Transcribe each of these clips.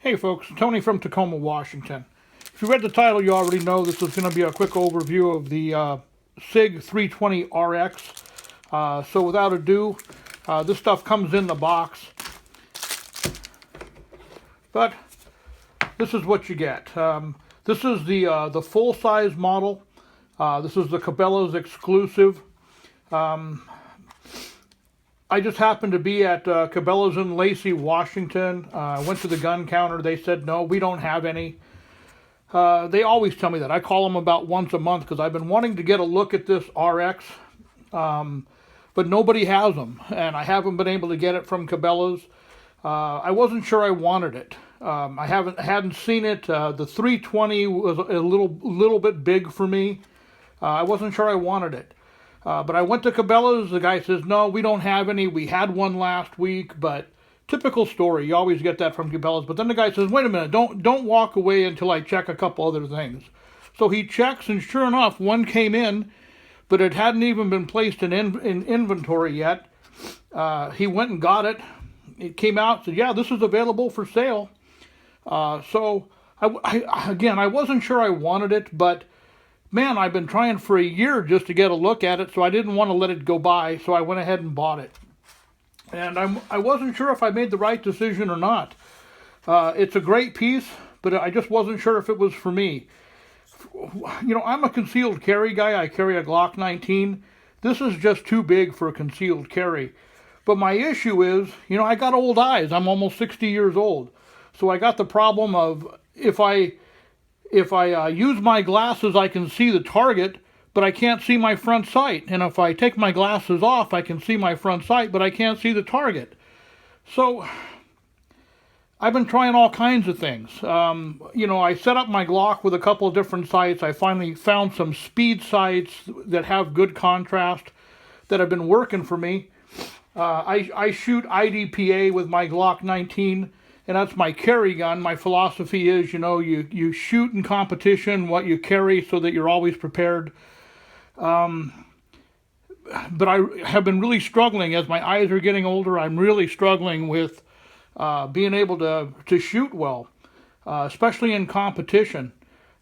Hey folks, Tony from Tacoma, Washington. If you read the title, you already know this is going to be a quick overview of the SIG 320 RX. So without ado, this stuff comes in the box. But this is what you get. This is the full-size model. This is the Cabela's exclusive. I just happened to be at Cabela's in Lacey, Washington. I went to the gun counter. They said, no, we don't have any. They always tell me that. I call them about once a month because I've been wanting to get a look at this RX, but nobody has them, and I haven't been able to get it from Cabela's. I wasn't sure I wanted it. I hadn't seen it. The 320 was a little bit big for me. I wasn't sure I wanted it. But I went to Cabela's. The guy says, no, we don't have any. We had one last week, but typical story. You always get that from Cabela's. But then the guy says, wait a minute, don't walk away until I check a couple other things. So he checks, and sure enough, one came in, but it hadn't even been placed in inventory yet. He went and got it. It came out, said, yeah, this is available for sale. So, I wasn't sure I wanted it, but man, I've been trying for a year just to get a look at it, so I didn't want to let it go by, so I went ahead and bought it. And I wasn't sure if I made the right decision or not. It's a great piece, but I just wasn't sure if it was for me. You know, I'm a concealed carry guy. I carry a Glock 19. This is just too big for a concealed carry. But my issue is, you know, I got old eyes. I'm almost 60 years old. So I got the problem of if I use my glasses, I can see the target, but I can't see my front sight. And if I take my glasses off, I can see my front sight, but I can't see the target. So I've been trying all kinds of things. You know, I set up my Glock with a couple of different sights. I finally found some speed sights that have good contrast that have been working for me. I shoot IDPA with my Glock 19. And that's my carry gun. My philosophy is, you know, you shoot in competition what you carry so that you're always prepared. But I have been really struggling as my eyes are getting older. I'm really struggling with being able to shoot well, especially in competition.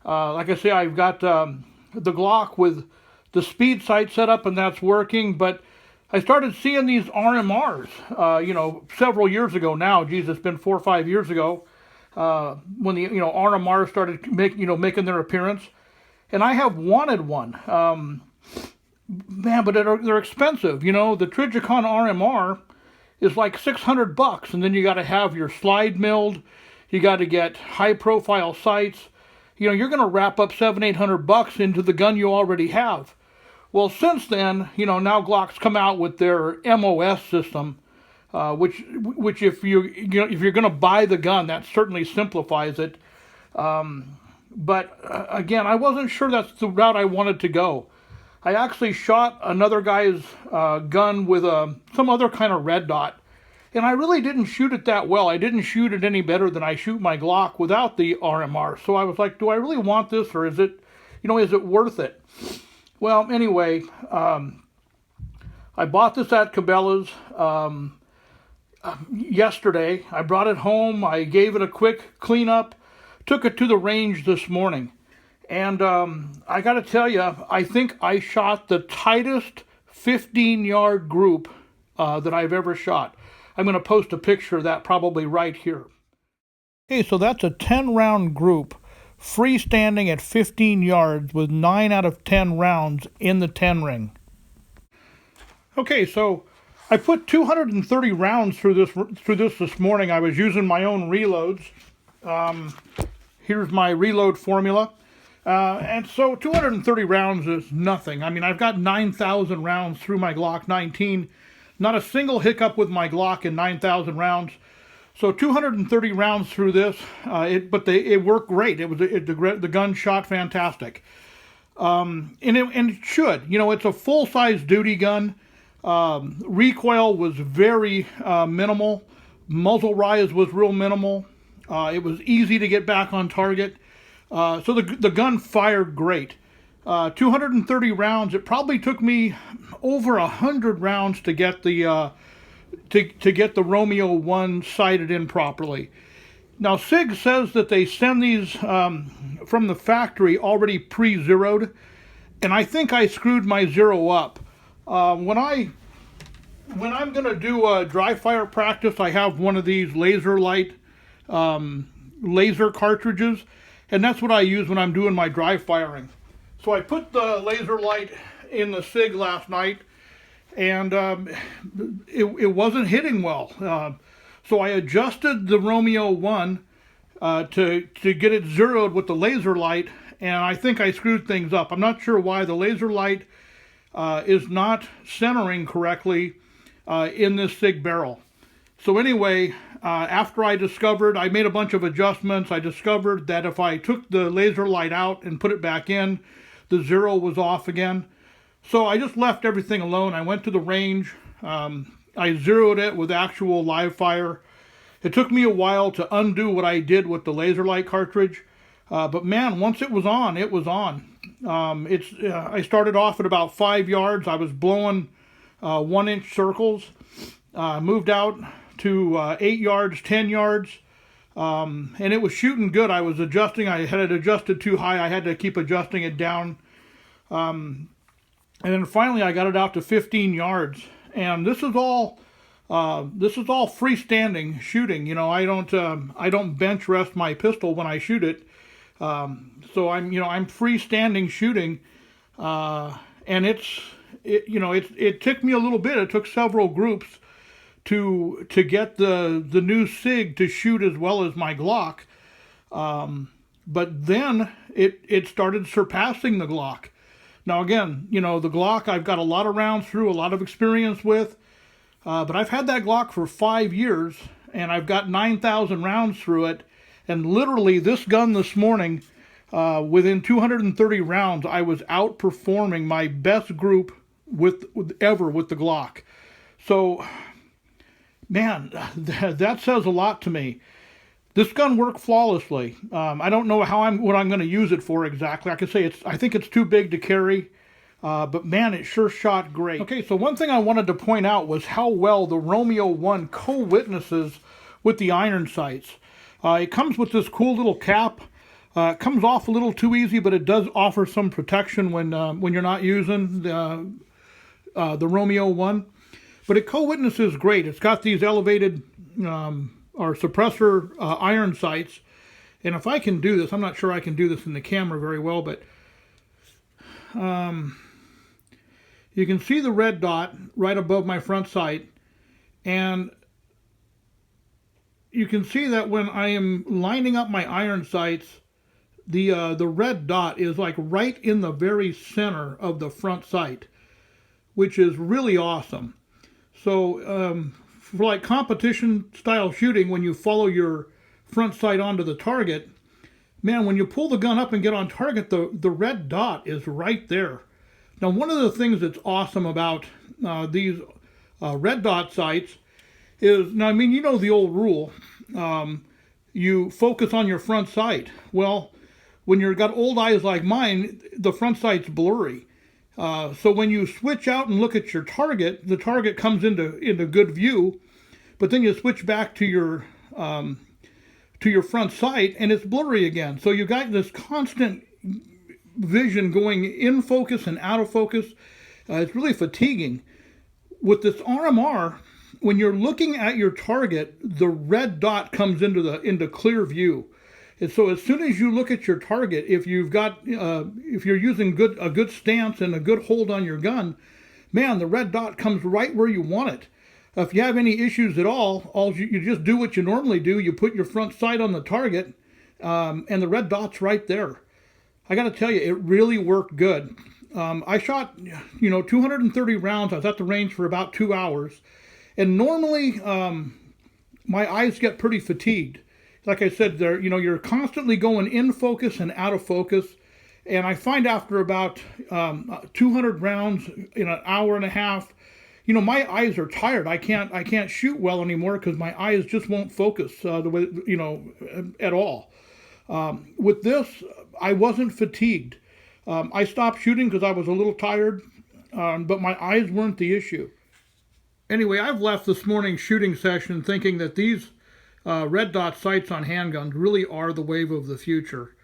Like I say, I've got the Glock with the speed sight set up, and that's working, but I started seeing these RMRs, you know, several years ago now. Geez, it's been 4 or 5 years ago when the, you know, RMRs started making their appearance. And I have wanted one. Man, but they're expensive. You know, the Trigicon RMR is like $600, and then you got to have your slide milled. You got to get high-profile sights. You know, you're going to wrap up $700-800 into the gun you already have. Well, since then, you know, now Glock's come out with their MOS system, which if you're going to buy the gun, that certainly simplifies it. But again, I wasn't sure that's the route I wanted to go. I actually shot another guy's gun with some other kind of red dot, and I really didn't shoot it that well. I didn't shoot it any better than I shoot my Glock without the RMR. So I was like, do I really want this, or is it worth it? Well, anyway, I bought this at Cabela's yesterday. I brought it home. I gave it a quick cleanup, took it to the range this morning. And I got to tell you, I think I shot the tightest 15-yard group that I've ever shot. I'm going to post a picture of that probably right here. Okay, so that's a 10-round group, freestanding at 15 yards with 9 out of 10 rounds in the 10 ring. Okay, so I put 230 rounds through this morning. I was using my own reloads. Here's my reload formula. And so 230 rounds is nothing. I mean, I've got 9,000 rounds through my Glock 19. Not a single hiccup with my Glock in 9,000 rounds. So 230 rounds through this, it worked great. The gun shot fantastic, and it should. You know, it's a full-size duty gun. Recoil was very minimal. Muzzle rise was real minimal. It was easy to get back on target. So the gun fired great. 230 rounds. It probably took me over 100 rounds to get the to get the Romeo 1 sighted in properly. Now, SIG says that they send these from the factory already pre-zeroed, and I think I screwed my zero up. When I'm going to do a dry fire practice, I have one of these laser light laser cartridges, and that's what I use when I'm doing my dry firing. So I put the laser light in the SIG last night, and it wasn't hitting well. So I adjusted the Romeo 1 to get it zeroed with the laser light, and I think I screwed things up. I'm not sure why the laser light is not centering correctly in this SIG barrel. So anyway, after I made a bunch of adjustments, I discovered that if I took the laser light out and put it back in, the zero was off again. So I just left everything alone. I went to the range. I zeroed it with actual live fire. It took me a while to undo what I did with the laser light cartridge. But man, once it was on, it was on. I started off at about 5 yards. I was blowing 1-inch circles. Moved out to 8 yards, 10 yards. And it was shooting good. I was adjusting. I had it adjusted too high. I had to keep adjusting it down. And then finally I got it out to 15 yards. And this is all freestanding shooting. You know, I don't bench rest my pistol when I shoot it. So I'm freestanding shooting. And it took me a little bit. It took several groups to get the new SIG to shoot as well as my Glock. But then it started surpassing the Glock. Now again, the Glock I've got a lot of rounds through, a lot of experience with, but I've had that Glock for 5 years, and I've got 9,000 rounds through it, and literally this gun this morning, within 230 rounds, I was outperforming my best group ever with the Glock. So, man, that says a lot to me. This gun worked flawlessly. I don't know what I'm going to use it for exactly. I could say I think it's too big to carry, but man, it sure shot great. Okay, so one thing I wanted to point out was how well the Romeo 1 co-witnesses with the iron sights. It comes with this cool little cap. It comes off a little too easy, but it does offer some protection when you're not using the Romeo 1. But it co-witnesses great. It's got these elevated or suppressor iron sights. And if I can do this, I'm not sure I can do this in the camera very well, but you can see the red dot right above my front sight. And you can see that when I am lining up my iron sights, the red dot is like right in the very center of the front sight, which is really awesome. So for like competition style shooting, when you follow your front sight onto the target, man, when you pull the gun up and get on target, the red dot is right there. Now, one of the things that's awesome about these red dot sights is, now, I mean, you know the old rule, you focus on your front sight. Well, when you've got old eyes like mine, the front sight's blurry. So when you switch out and look at your target, the target comes into good view, but then you switch back to your front sight and it's blurry again. So you've got this constant vision going in focus and out of focus. It's really fatiguing. With this RMR, when you're looking at your target, the red dot comes into clear view. And so as soon as you look at your target, if you're using a good stance and a good hold on your gun, man, the red dot comes right where you want it. If you have any issues at all, you just do what you normally do. You put your front sight on the target, and the red dot's right there. I got to tell you, it really worked good. I shot, 230 rounds. I was at the range for about 2 hours, and normally my eyes get pretty fatigued. Like I said, you're constantly going in focus and out of focus. And I find after about 200 rounds in an hour and a half, my eyes are tired. I can't shoot well anymore because my eyes just won't focus the way, at all. With this, I wasn't fatigued. I stopped shooting because I was a little tired, but my eyes weren't the issue. Anyway, I've left this morning's shooting session thinking that these red dot sights on handguns really are the wave of the future.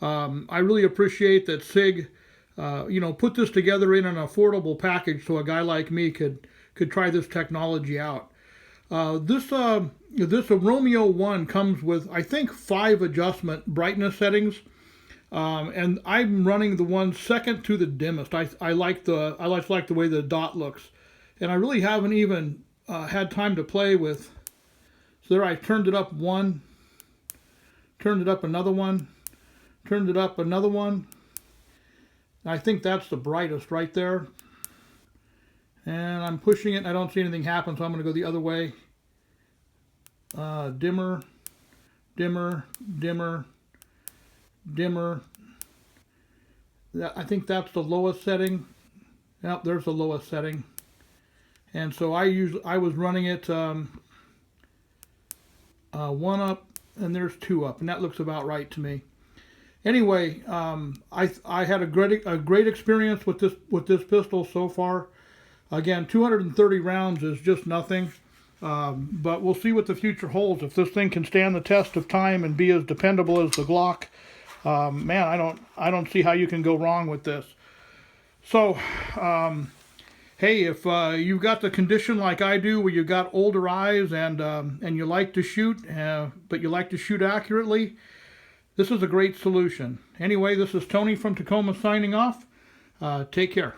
I really appreciate that SIG, put this together in an affordable package so a guy like me could try this technology out. This Romeo 1 comes with, I think, 5 adjustment brightness settings, and I'm running the one second to the dimmest. I like the way the dot looks, and I really haven't even had time to play with. So there, I turned it up one, turned it up another one, turned it up another one. I think that's the brightest right there. And I'm pushing it and I don't see anything happen, so I'm going to go the other way. Dimmer, dimmer, dimmer, dimmer. I think that's the lowest setting. Yep, there's the lowest setting. And so I was running it 1 up, and there's 2 up, and that looks about right to me. Anyway, I had a great experience with this pistol so far. Again, 230 rounds is just nothing, but we'll see what the future holds. If this thing can stand the test of time and be as dependable as the Glock, man, I don't see how you can go wrong with this. So, hey, if you've got the condition like I do, where you've got older eyes and you like to shoot, but you like to shoot accurately, this is a great solution. Anyway, this is Tony from Tacoma signing off. Take care.